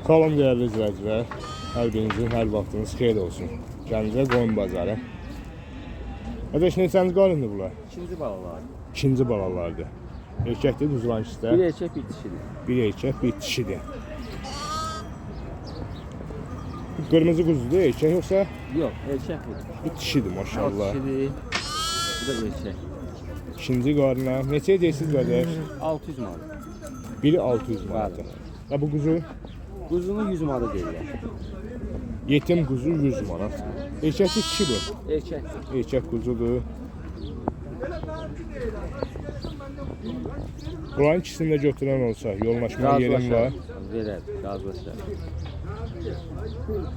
Salam değerli izləyicilər. Hər birinizin hər vaxtınız xeyir olsun. Gəncə qoyun bazarı. Qardaş neçənci qarındır bunlar? İkinci balalar. İkinci balalardır. Erkəkdir, düzülan ikisi. Bir erkek bir dişidir. Bir erkək, bir dişidir. Qırmızı quzudur erkək yoxsa? Yok erkek bu. Bu dişidir maşallah. O dişidir. Bu da erkek. İkinci qarına. Neçə edirsiniz qardaş? 600 manat. Biri 600 manat. Ya bu quzu? Kuzunu 100 manat deyirlər. Yetim quzu 100 manat. Erkəkdir, dişi bu. Erkek. Erkək quzudur. Buranın ikisini də götürən olsa, yollaşma yerim var. Verər, razılaşar.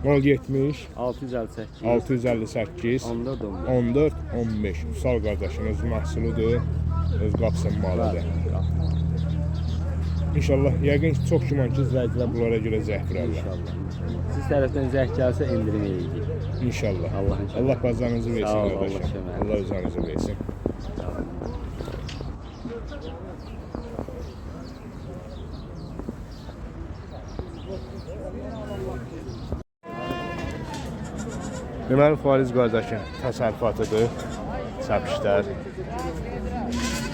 070 658. 658 14 15. 14 15. Sağ qardaşınız məhsuludur. Öz qapısının malıdır. İnşallah, yəqin ki, çox güman ki, izləyicilər bunlara görə zəh vurarlar. İnşallah. Siz tərəfdən zəh gəlsə endirim eləyəcək. İnşallah. Allah Allah bazarınızı versin Sağ ol, qardaşım. Allah kömək. Allah özünüzü versin. Deməli, Fariz qardaşım təsərrüfatıdır. Səpişlər.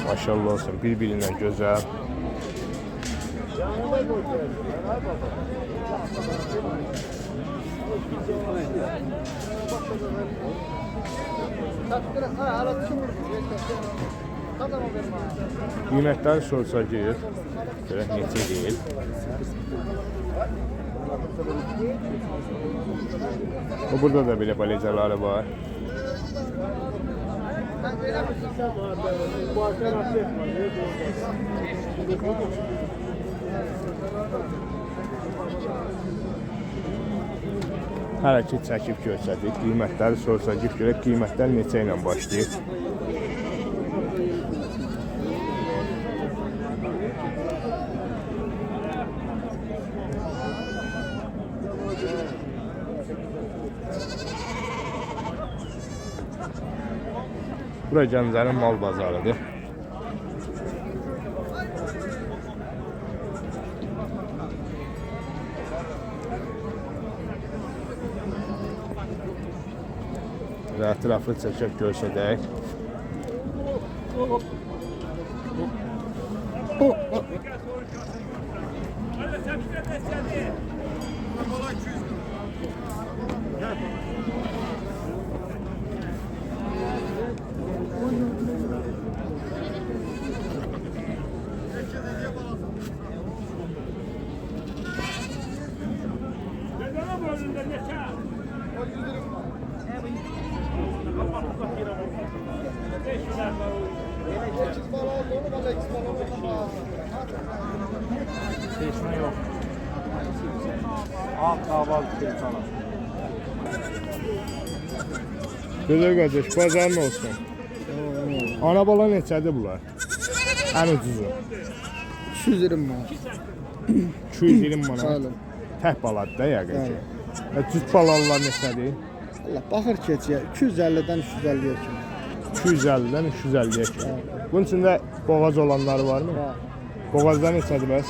Maşallah olsun, bir-birindən gözəl. Qiymətləri soruşacağıq. Görək neçə deyil. Burada da belə balacaları var. Hərəkət çəkib göstərdik. Qiymətləri soruşacağıq. Görək qiymətlər neçə ilə başlayır. Bura Gəncənin mal bazarıdır. Və ətraflı çəkək görsədək. Seçme yok. Kahvaltı sana. Gözəl qardaş, bazarın olsun. Ana bala neçədir bunlar? Ən ucuzu. 220 manat. 220 manat. Bəli. Tək baladır da yəqin ki. Cüt balalılar neçədir? Allah baxır keçiyə 250-dən 350-yə kimi. 250-dən 350-yə kimi. Bunun içində boğaz olanları varmı? Var. Boğazlar neçədir bəs?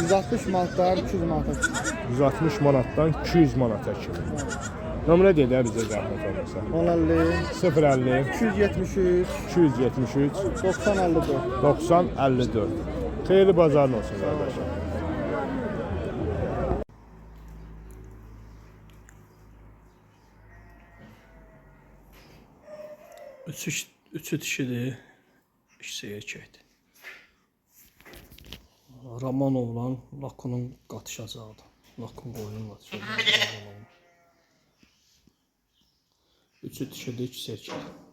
160 manatdan 200 manata kimi. 160 manatdan 200 manata kimi. Nömrə deyə bizə zəhmət olmasa. 1050 050 273 273 90 54. 90 54. Xeyirli bazarın olsun qardaşlar. Üçü dişidir, ikisi erkəkdir. Romanovla Lakunun qatışacaqdır. Lakun qoyunun qatışacaqdır. Üçü dişidir, ikisi erkəkdir.